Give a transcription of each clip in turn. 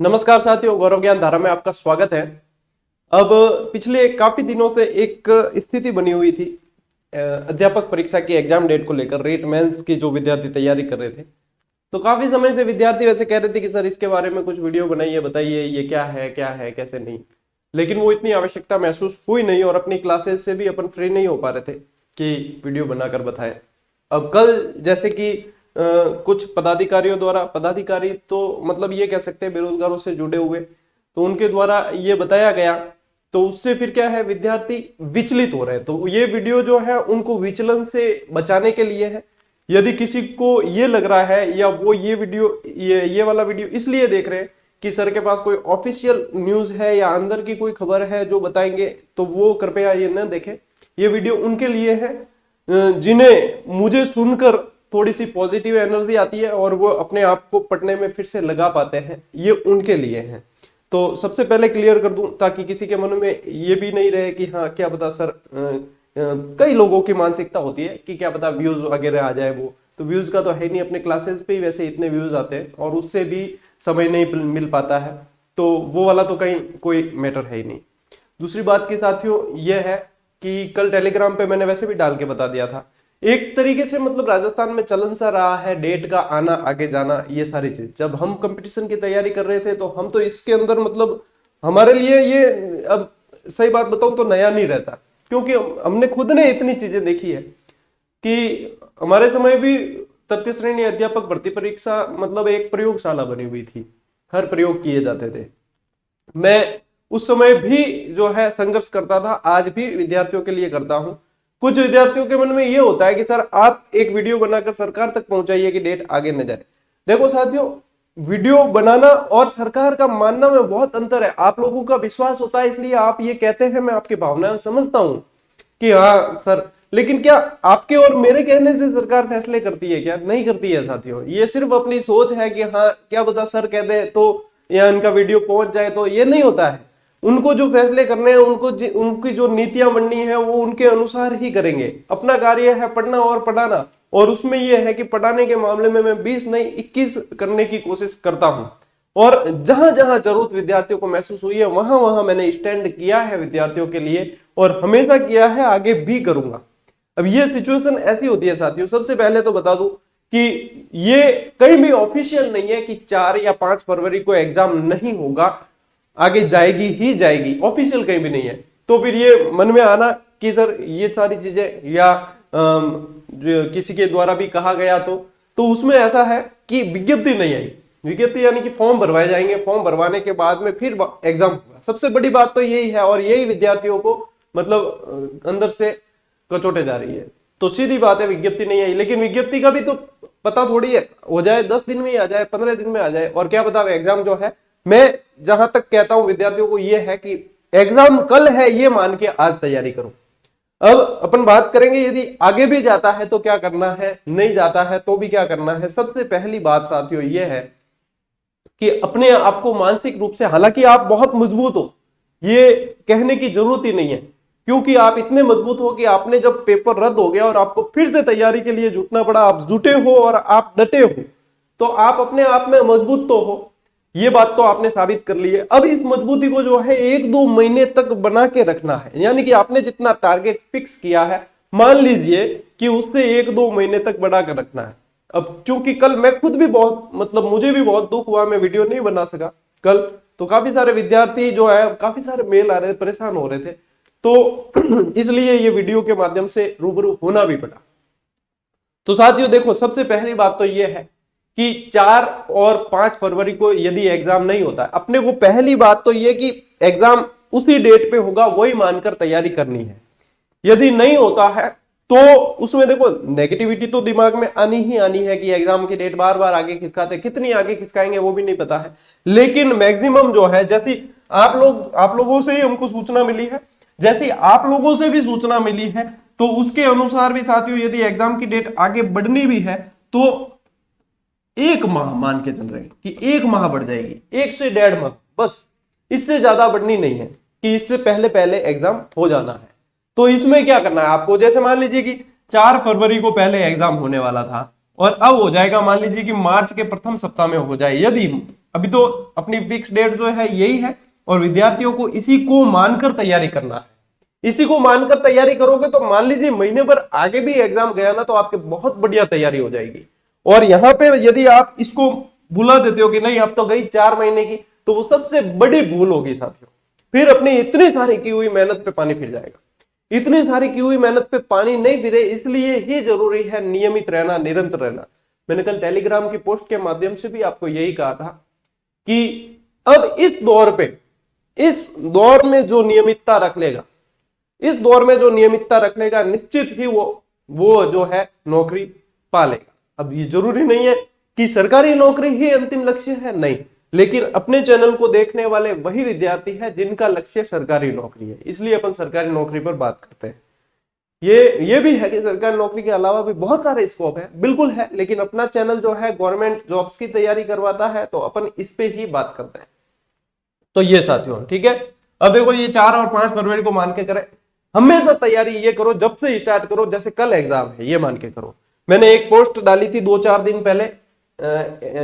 नमस्कार साथियों, गौरव ज्ञान धारा में आपका स्वागत है। अब पिछले काफी दिनों से एक स्थिति बनी हुई थी अध्यापक परीक्षा की एग्जाम डेट को लेकर। रेट मेंस की जो विद्यार्थी तैयारी कर रहे थे, तो काफी समय से विद्यार्थी वैसे कह रहे थे कि सर इसके बारे में कुछ वीडियो बनाइए, बताइए ये क्या है कैसे नहीं। लेकिन वो इतनी आवश्यकता महसूस हुई नहीं और अपनी क्लासेस से भी अपन फ्री नहीं हो पा रहे थे कि वीडियो बनाकर बताएं। अब कल जैसे कि कुछ पदाधिकारियों द्वारा, पदाधिकारी तो मतलब ये कह सकते हैं बेरोजगारों से जुड़े हुए, तो उनके द्वारा ये बताया गया, तो उससे फिर क्या है, विद्यार्थी विचलित हो रहे हैं। तो ये वीडियो जो है उनको विचलन से बचाने के लिए है। यदि किसी को ये लग रहा है या वो ये वीडियो ये वाला वीडियो इसलिए देख रहे हैं कि सर के पास कोई ऑफिशियल न्यूज है या अंदर की कोई खबर है जो बताएंगे, तो वो कृपया ये न देखें। ये वीडियो उनके लिए है जिन्हें मुझे सुनकर थोड़ी सी पॉजिटिव एनर्जी आती है और वो अपने आप को पढ़ने में फिर से लगा पाते हैं, ये उनके लिए है। तो सबसे पहले क्लियर कर दूं ताकि किसी के मन में ये भी नहीं रहे कि हाँ क्या पता सर, कई लोगों की मानसिकता होती है कि क्या पता व्यूज वगैरह आ जाए। वो तो व्यूज का तो है नहीं, अपने क्लासेस पे ही वैसे इतने व्यूज आते हैं और उससे भी समय नहीं मिल पाता है, तो वो वाला तो कहीं कोई मैटर है ही नहीं। दूसरी बात की साथियों ये है कि कल टेलीग्राम पे मैंने वैसे भी डाल के बता दिया था, एक तरीके से मतलब राजस्थान में चलन सा रहा है डेट का आना आगे जाना, ये सारी चीज। जब हम कंपटीशन की तैयारी कर रहे थे तो हम तो इसके अंदर मतलब हमारे लिए ये, अब सही बात बताऊं तो नया नहीं रहता, क्योंकि हमने खुद ने इतनी चीजें देखी है कि हमारे समय भी तृतीय श्रेणी अध्यापक भर्ती परीक्षा मतलब एक प्रयोगशाला बनी हुई थी, हर प्रयोग किए जाते थे। मैं उस समय भी जो है संघर्ष करता था, आज भी विद्यार्थियों के लिए करता हूं। कुछ विद्यार्थियों के मन में यह होता है कि सर आप एक वीडियो बनाकर सरकार तक पहुंचाइए कि डेट आगे न जाए। देखो साथियों, वीडियो बनाना और सरकार का मानना में बहुत अंतर है। आप लोगों का विश्वास होता है इसलिए आप ये कहते हैं, मैं आपकी भावनाएं समझता हूं कि हाँ सर, लेकिन क्या आपके और मेरे कहने से सरकार फैसले करती है? क्या नहीं करती है साथियों। ये सिर्फ अपनी सोच है कि हाँ क्या पता सर कह दे तो या इनका वीडियो पहुंच जाए, तो ये नहीं होता है। उनको जो फैसले करने हैं, उनकी जो नीतियां बननी है वो उनके अनुसार ही करेंगे। अपना कार्य है पढ़ना और पढ़ाना, और उसमें यह है कि पढ़ाने के मामले में मैं 20 नहीं 21 करने की कोशिश करता हूं। और जहां जहां जरूरत विद्यार्थियों को महसूस हुई है वहां वहां मैंने स्टैंड किया है विद्यार्थियों के लिए, और हमेशा किया है, आगे भी करूंगा। अब ये सिचुएशन ऐसी होती है साथियों, सबसे पहले तो बता दूं कि ये कहीं भी ऑफिशियल नहीं है कि 4 या 5 फरवरी को एग्जाम नहीं होगा, आगे जाएगी ही जाएगी, ऑफिशियल कहीं भी नहीं है। तो फिर ये मन में आना कि सर ये सारी चीजें या जो किसी के द्वारा भी कहा गया, तो उसमें ऐसा है कि विज्ञप्ति नहीं आई। विज्ञप्ति यानी कि फॉर्म भरवाए जाएंगे, फॉर्म भरवाने के बाद में फिर एग्जाम होगा। सबसे बड़ी बात तो यही है, और यही विद्यार्थियों को मतलब अंदर से कचोटे जा रही है। तो सीधी बात है, विज्ञप्ति नहीं आई, लेकिन विज्ञप्ति का भी तो पता थोड़ी है, हो जाए 10 दिन में ही आ जाए, 15 दिन में आ जाए, और क्या पता एग्जाम जो है, मैं जहां तक कहता हूं विद्यार्थियों को यह है कि एग्जाम कल है ये मान के आज तैयारी करो। अब अपन बात करेंगे यदि आगे भी जाता है तो क्या करना है, नहीं जाता है तो भी क्या करना है। सबसे पहली बात साथियों यह है कि अपने आप को मानसिक रूप से, हालांकि आप बहुत मजबूत हो ये कहने की जरूरत ही नहीं है, क्योंकि आप इतने मजबूत हो कि आपने जब पेपर रद्द हो गया और आपको फिर से तैयारी के लिए जुटना पड़ा, आप जुटे हो और आप डटे हो, तो आप अपने आप में मजबूत तो हो, ये बात तो आपने साबित कर ली है। अब इस मजबूती को जो है 1-2 महीने तक बना के रखना है, यानी कि आपने जितना टारगेट फिक्स किया है मान लीजिए कि उससे 1-2 महीने तक बढ़ा कर रखना है। अब क्योंकि कल मैं खुद भी बहुत मतलब मुझे भी बहुत दुख हुआ, मैं वीडियो नहीं बना सका कल, तो काफी सारे विद्यार्थी जो है, काफी सारे मेल आ रहे थे, परेशान हो रहे थे, तो इसलिए ये वीडियो के माध्यम से रूबरू होना भी पड़ा। तो साथियों देखो, सबसे पहली बात तो ये है कि 4 और 5 फरवरी को यदि एग्जाम नहीं होता है, अपने को पहली बात तो ये कि एग्जाम उसी डेट पे होगा वही मानकर तैयारी करनी है। यदि नहीं होता है तो उसमें देखो नेगेटिविटी तो दिमाग में आनी ही आनी है कि एग्जाम की डेट बार बार आगे खिसकाते, कितनी आगे खिसकाएंगे वो भी नहीं पता है, लेकिन मैक्सिमम जो है, जैसी आप लोगों से ही हमको सूचना मिली है, जैसी आप लोगों से भी सूचना मिली है, तो उसके अनुसार भी साथियों यदि एग्जाम की डेट आगे बढ़नी भी है तो 1 माह मान के चल रहे हैं कि 1 माह बढ़ जाएगी, 1 से 1.5 माह, बस इससे ज्यादा बढ़नी नहीं है कि इससे पहले पहले एग्जाम हो जाना है। तो इसमें क्या करना है आपको, जैसे मान लीजिए कि 4 फरवरी को पहले एग्जाम होने वाला था और अब हो जाएगा, मान लीजिए कि मार्च के प्रथम सप्ताह में हो जाए, यदि अभी तो अपनी फिक्स डेट जो है यही है और विद्यार्थियों को इसी को मानकर तैयारी करना है। इसी को मानकर तैयारी करोगे तो मान लीजिए महीने भर आगे भी एग्जाम गया ना तो आपके बहुत बढ़िया तैयारी हो जाएगी। और यहाँ पे यदि आप इसको भुला देते हो कि नहीं अब तो गई 4 महीने की, तो वो सबसे बड़ी भूल होगी साथियों। फिर अपनी इतनी सारी की हुई मेहनत पे पानी फिर जाएगा। इतनी सारी की हुई मेहनत पे पानी नहीं फिरे, इसलिए ही जरूरी है नियमित रहना, निरंतर रहना। मैंने कल टेलीग्राम की पोस्ट के माध्यम से भी आपको यही कहा था कि अब इस दौर में जो नियमितता रख लेगा, इस दौर में जो नियमितता रख लेगा, निश्चित ही वो जो है नौकरी पा लेगा। अब ये जरूरी नहीं है कि सरकारी नौकरी ही अंतिम लक्ष्य है, नहीं, लेकिन अपने चैनल को देखने वाले वही विद्यार्थी है जिनका लक्ष्य सरकारी नौकरी है, इसलिए अपन सरकारी नौकरी पर बात करते हैं। ये भी है कि सरकारी नौकरी के अलावा भी बहुत सारे स्कोप है, बिल्कुल है, लेकिन अपना चैनल जो है गवर्नमेंट जॉब्स की तैयारी करवाता है, तो अपन इस पे ही बात करते हैं। तो ये साथियों ठीक है। अब देखो ये 4 और 5 फरवरी को मान के करें, हमेशा तैयारी ये करो जब से स्टार्ट करो जैसे कल एग्जाम है, ये मान के करो। मैंने एक पोस्ट डाली थी 2-4 दिन पहले,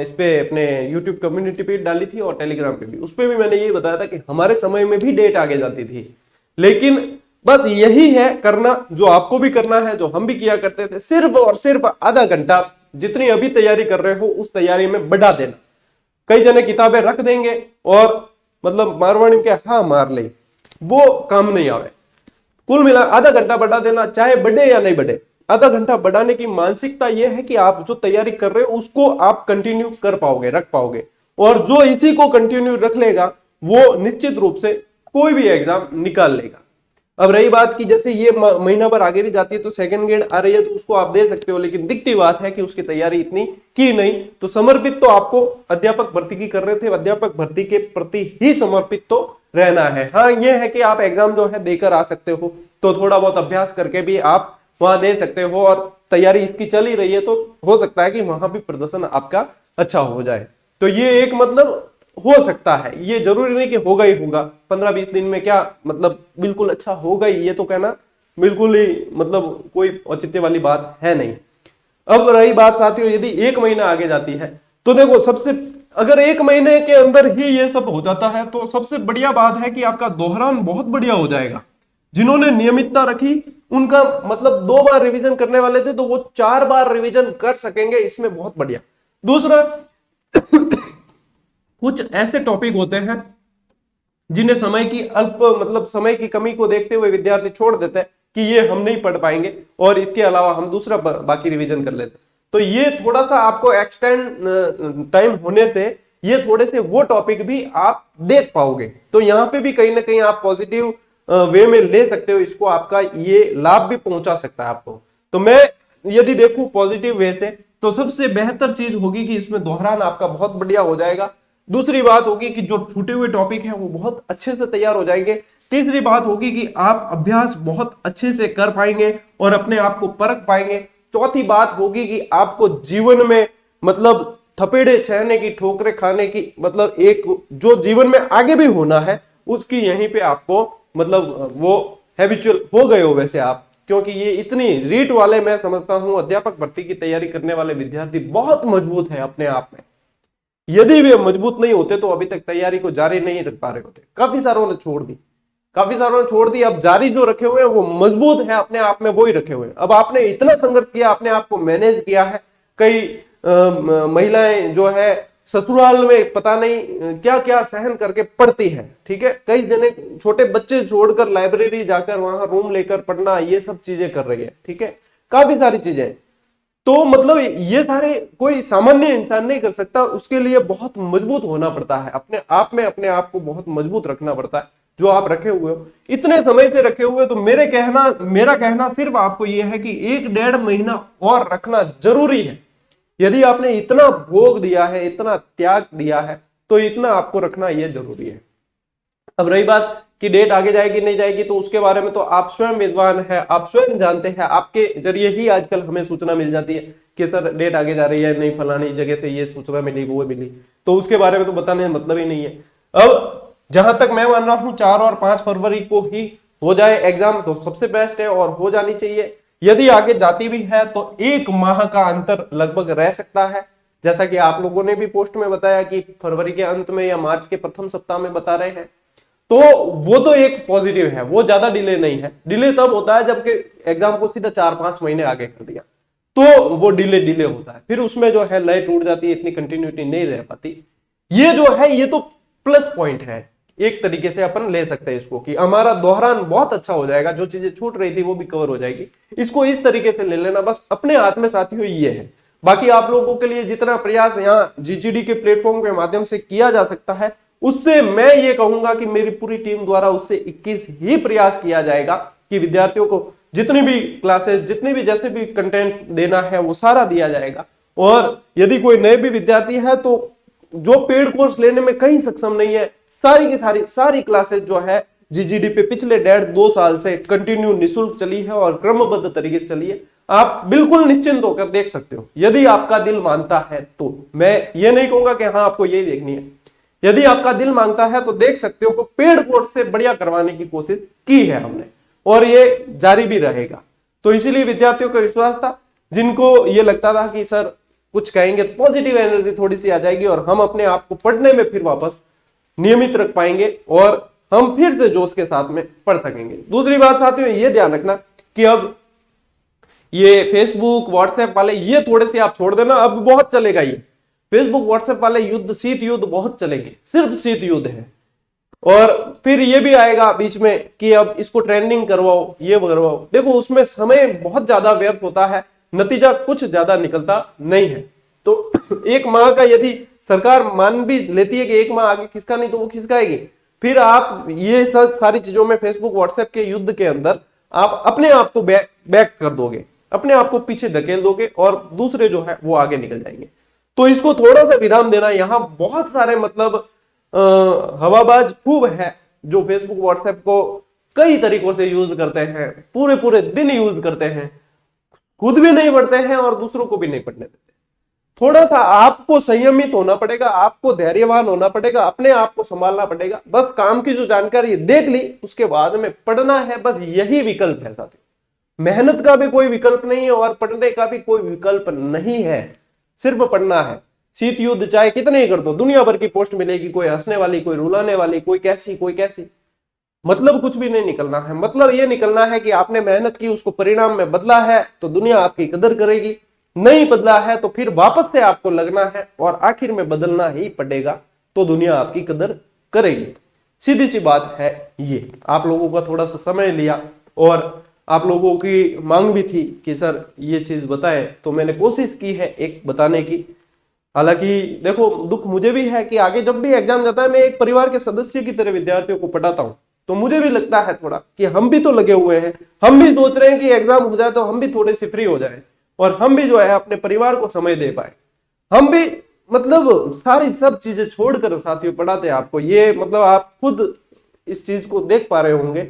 इस पे अपने YouTube कम्युनिटी पे डाली थी और टेलीग्राम पे भी, उस पे भी मैंने ये बताया था कि हमारे समय में भी डेट आगे जाती थी, लेकिन बस यही है करना जो आपको भी करना है, जो हम भी किया करते थे, सिर्फ और सिर्फ आधा घंटा जितनी अभी तैयारी कर रहे हो उस तैयारी में बढ़ा देना। कई जने किताबें रख देंगे और मतलब मारवाड़ी के हाँ मार ले, वो काम नहीं आवे। कुल मिला आधा घंटा बढ़ा देना, चाहे बढ़े या नहीं बढ़े। आधा घंटा बढ़ाने की मानसिकता यह है कि आप जो तैयारी कर रहे हो उसको आप कंटिन्यू कर पाओगे, रख पाओगे, और जो इसी को कंटिन्यू रख लेगा वो निश्चित रूप से कोई भी एग्जाम निकाल लेगा। अब रही बात की जैसे ये महीना भर आगे भी जाती है तो सेकंड ग्रेड आ रही है तो उसको आप दे सकते हो, लेकिन दिखती बात है कि उसकी तैयारी इतनी की नहीं, तो समर्पित तो आपको अध्यापक भर्ती की कर रहे थे, अध्यापक भर्ती के प्रति ही समर्पित तो रहना है। हाँ ये है कि आप एग्जाम जो है देकर आ सकते हो, तो थोड़ा बहुत अभ्यास करके भी आप वहां दे सकते हो, और तैयारी इसकी चल ही रही है तो हो सकता है कि वहां भी प्रदर्शन आपका अच्छा हो जाए। तो ये एक मतलब हो सकता है, ये जरूरी नहीं कि होगा ही होगा 15-20 दिन में, क्या मतलब बिल्कुल अच्छा होगा ही, ये तो कहना बिल्कुल ही मतलब कोई औचित्य वाली बात है नहीं। अब रही बात साथियों यदि 1 महीना आगे जाती है तो देखो सबसे, अगर 1 महीने के अंदर ही ये सब हो जाता है तो सबसे बढ़िया बात है कि आपका दोहरान बहुत बढ़िया हो जाएगा। जिन्होंने नियमितता रखी उनका मतलब 2 बार रिवीजन करने वाले थे तो वो 4 बार रिवीजन कर सकेंगे, इसमें बहुत बढ़िया। दूसरा कुछ ऐसे टॉपिक होते हैं जिन्हें समय की मतलब समय की कमी को देखते हुए विद्यार्थी छोड़ देते हैं कि ये हम नहीं पढ़ पाएंगे और इसके अलावा हम दूसरा बाकी रिवीजन कर लेते, तो ये थोड़ा सा आपको एक्सटेंड टाइम होने से ये थोड़े से वो टॉपिक भी आप देख पाओगे। तो यहाँ पे भी कहीं ना कहीं आप पॉजिटिव वे में ले सकते हो इसको, आपका ये लाभ भी पहुंचा सकता है आपको। तो मैं यदि देखूं पॉजिटिव वे से तो सबसे बेहतर चीज होगी कि इसमें दोहरान आपका बहुत बढ़िया हो जाएगा। दूसरी बात होगी कि जो छूटे हुए टॉपिक हैं वो बहुत अच्छे से तैयार हो जाएंगे। तीसरी बात होगी कि आप अभ्यास बहुत अच्छे से कर पाएंगे और अपने आप को परख पाएंगे। चौथी बात होगी कि आपको जीवन में मतलब थपेड़े सहने की, ठोकरें खाने की, मतलब एक जो जीवन में आगे भी होना है उसकी यहीं पे आपको मतलब वो हैबिचुअल हो गए हो वैसे आप, क्योंकि ये इतनी रीट वाले मैं समझता हूं अध्यापक भर्ती की तैयारी करने वाले विद्यार्थी बहुत मजबूत है अपने आप में। यदि वे मजबूत नहीं होते तो अभी तक तैयारी को जारी नहीं रख पा रहे होते। काफी सारों ने छोड़ दी, काफी सारों ने छोड़ दी, अब जारी जो रखे हुए हैं वो मजबूत है अपने आप में, वो ही रखे हुए हैं। अब आपने इतना संघर्ष किया, अपने आप को मैनेज किया है। कई महिलाएं जो है ससुराल में पता नहीं क्या क्या सहन करके पढ़ती है, ठीक है, कई जने छोटे बच्चे छोड़कर लाइब्रेरी जाकर वहां रूम लेकर पढ़ना, ये सब चीजें कर रही है, ठीक है, काफी सारी चीजें। तो मतलब ये सारे कोई सामान्य इंसान नहीं कर सकता, उसके लिए बहुत मजबूत होना पड़ता है, अपने आप में अपने आप को बहुत मजबूत रखना पड़ता है, जो आप रखे हुए हो इतने समय से रखे हुए। तो मेरा कहना सिर्फ आपको यह है कि 1-1.5 महीना और रखना जरूरी है। यदि आपने इतना भोग दिया है, इतना त्याग दिया है, तो इतना आपको रखना यह जरूरी है। अब रही बात कि डेट आगे जाएगी नहीं जाएगी, तो उसके बारे में तो आप स्वयं विद्वान है, आप स्वयं जानते हैं, आपके जरिए ही आजकल हमें सूचना मिल जाती है कि सर डेट आगे जा रही है, नहीं फलानी जगह से ये सूचना मिली, वो मिली, तो उसके बारे में तो बताने मतलब ही नहीं है। अब जहां तक मैं मान रहा हूं 4 और 5 फरवरी को ही हो जाए एग्जाम तो सबसे बेस्ट है और हो जानी चाहिए। यदि आगे जाती भी है तो 1 माह का अंतर लगभग रह सकता है, जैसा कि आप लोगों ने भी पोस्ट में बताया कि फरवरी के अंत में या मार्च के प्रथम सप्ताह में बता रहे हैं। तो वो तो एक पॉजिटिव है, वो ज्यादा डिले नहीं है। डिले तब होता है जबकि एग्जाम को सीधा 4-5 महीने आगे कर दिया तो वो डिले होता है, फिर उसमें जो है लय टूट जाती है, इतनी कंटिन्यूटी नहीं रह पाती। ये जो है ये तो प्लस पॉइंट है, एक तरीके से अपन ले सकते हैं इसको कि हमारा दोहरान बहुत अच्छा हो जाएगा, जो चीजें छूट रही थी वो भी कवर हो जाएगी। इसको इस तरीके से ले लेना, बस अपने हाथ में साथियों ये है। बाकी आप लोगों के लिए जितना प्रयास यहाँ जीजीडी के प्लेटफॉर्म के माध्यम से किया जा सकता है, उससे मैं ये कहूंगा कि मेरी पूरी टीम द्वारा उससे 21 ही प्रयास किया जाएगा कि विद्यार्थियों को जितनी भी क्लासेस, जितनी भी जैसे भी कंटेंट देना है वो सारा दिया जाएगा। और यदि कोई नए भी विद्यार्थी है तो जो पेड कोर्स लेने में कहीं सक्षम नहीं है, सारी की सारी क्लासेस जो है जीजीडी पे पिछले 1.5-2 साल से कंटिन्यू निःशुल्क चली है और क्रमबद्ध तरीके से चली है। आप बिल्कुल निश्चिंत होकर देख सकते हो, यदि आपका दिल मानता है तो। मैं ये नहीं कहूंगा कि हाँ आपको यही देखनी है, यदि आपका दिल मांगता है तो देख सकते हो। पेड कोर्स से बढ़िया करवाने की कोशिश की है हमने और ये जारी भी रहेगा। तो इसीलिए विद्यार्थियों का विश्वास था, जिनको ये लगता था कि सर कुछ कहेंगे तो पॉजिटिव एनर्जी थोड़ी सी आ जाएगी और हम अपने आप को पढ़ने में फिर वापस नियमित रख पाएंगे और हम फिर से जोश के साथ में पढ़ सकेंगे। दूसरी बात साथियों ये ध्यान रखना कि अब ये फेसबुक व्हाट्सएप वाले ये थोड़े से आप छोड़ देना, अब बहुत चलेगा ये फेसबुक व्हाट्सएप वाले युद्ध, शीत युद्ध बहुत चलेंगे, सिर्फ शीत युद्ध है। और फिर ये भी आएगा बीच में कि अब इसको ट्रेंडिंग करवाओ, ये करवाओ। देखो उसमें समय बहुत ज्यादा व्यर्थ होता है, नतीजा कुछ ज्यादा निकलता नहीं है। तो 1 माह का यदि सरकार मान भी लेती है कि 1 माह आगे खिसका नहीं तो वो खिसकाएगी, फिर आप ये सारी चीजों में फेसबुक व्हाट्सएप के युद्ध के अंदर आप अपने आप को बैक कर दोगे, अपने आप को पीछे धकेल दोगे और दूसरे जो है वो आगे निकल जाएंगे। तो इसको थोड़ा सा विराम देना। यहाँ बहुत सारे मतलब हवाबाज खूब है जो फेसबुक व्हाट्सएप को कई तरीकों से यूज करते हैं, पूरे पूरे दिन यूज करते हैं, खुद भी नहीं पढ़ते हैं और दूसरों को भी नहीं पढ़ने देते। थोड़ा सा आपको संयमित होना पड़ेगा, आपको धैर्यवान होना पड़ेगा, अपने आप को संभालना पड़ेगा। बस काम की जो जानकारी देख ली उसके बाद में पढ़ना है, बस यही विकल्प है साथियों। मेहनत का भी कोई विकल्प नहीं है और पढ़ने का भी कोई विकल्प नहीं है, सिर्फ पढ़ना है। शीत युद्ध चाहे कितने ही कर दो, दुनिया भर की पोस्ट मिलेगी, कोई हंसने वाली, कोई रुलाने वाली, कोई कैसी, मतलब कुछ भी नहीं निकलना है। मतलब ये निकलना है कि आपने मेहनत की, उसको परिणाम में बदला है तो दुनिया आपकी कदर करेगी, नहीं बदला है तो फिर वापस से आपको लगना है और आखिर में बदलना ही पड़ेगा तो दुनिया आपकी कदर करेगी। सीधी सी बात है ये। आप लोगों का थोड़ा सा समय लिया और आप लोगों की मांग भी थी कि सर ये चीज बताएं, तो मैंने कोशिश की है एक बताने की। हालांकि देखो दुख मुझे भी है कि आगे जब भी एग्जाम जाता है मैं एक परिवार के सदस्य की तरह विद्यार्थियों को पढ़ाता हूं, तो मुझे भी लगता है थोड़ा कि हम भी तो लगे हुए हैं, हम भी सोच रहे हैं कि एग्जाम हो जाए तो हम भी थोड़े से फ्री हो जाए और हम भी जो है अपने परिवार को समय दे पाए। हम भी मतलब सारी सब चीजें छोड़कर साथियों पढ़ाते हैं आपको। ये मतलब आप खुद इस चीज को देख पा रहे होंगे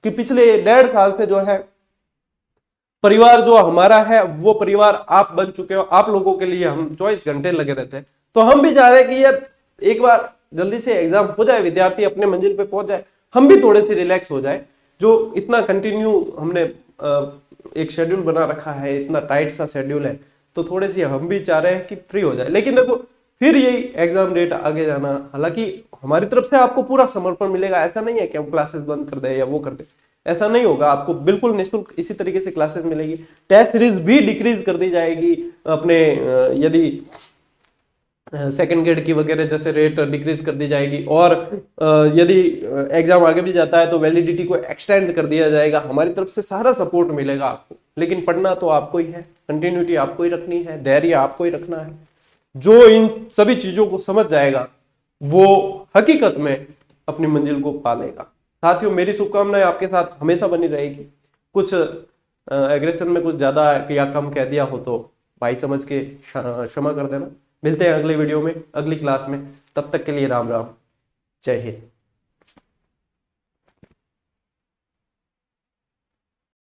कि पिछले 1.5 साल से जो है परिवार जो हमारा है वो परिवार आप बन चुके हो। आप लोगों के लिए हम 24 घंटे लगे रहते हैं। तो हम भी चाह रहे हैं कि यार एक बार जल्दी से एग्जाम हो जाए, विद्यार्थी अपने मंजिल पे पहुंच जाए, हम भी थोड़े से रिलैक्स हो जाए। जो इतना कंटिन्यू हमने एक शेड्यूल बना रखा है, इतना टाइट सा शेड्यूल है, तो थोड़े से हम भी चाह रहे हैं कि फ्री हो जाए। लेकिन देखो फिर यही एग्जाम डेट आगे जाना, हालांकि हमारी तरफ से आपको पूरा समर्पण मिलेगा। ऐसा नहीं है कि हम क्लासेस बंद कर दे या वो कर दे, ऐसा नहीं होगा। आपको बिल्कुल निःशुल्क इसी तरीके से क्लासेस मिलेगी। टेस्ट सीरीज भी डिक्रीज कर दी जाएगी अपने, यदि सेकंड ग्रेड की वगैरह जैसे रेट डिक्रीज कर दी जाएगी। और यदि एग्जाम आगे भी जाता है तो वैलिडिटी को एक्सटेंड कर दिया जाएगा। हमारी तरफ से सारा सपोर्ट मिलेगा आपको, लेकिन पढ़ना तो आपको ही है, कंटिन्यूटी आपको ही रखनी है, धैर्य आपको ही रखना है। जो इन सभी चीजों को समझ जाएगा वो हकीकत में अपनी मंजिल को पा लेगा। साथियों मेरी शुभकामनाएं आपके साथ हमेशा बनी रहेगी। कुछ एग्रेशन में कुछ ज्यादा या कम कह दिया हो तो भाई समझ के क्षमा कर देना। मिलते हैं अगले वीडियो में, अगली क्लास में। तब तक के लिए राम राम, जय हिंद।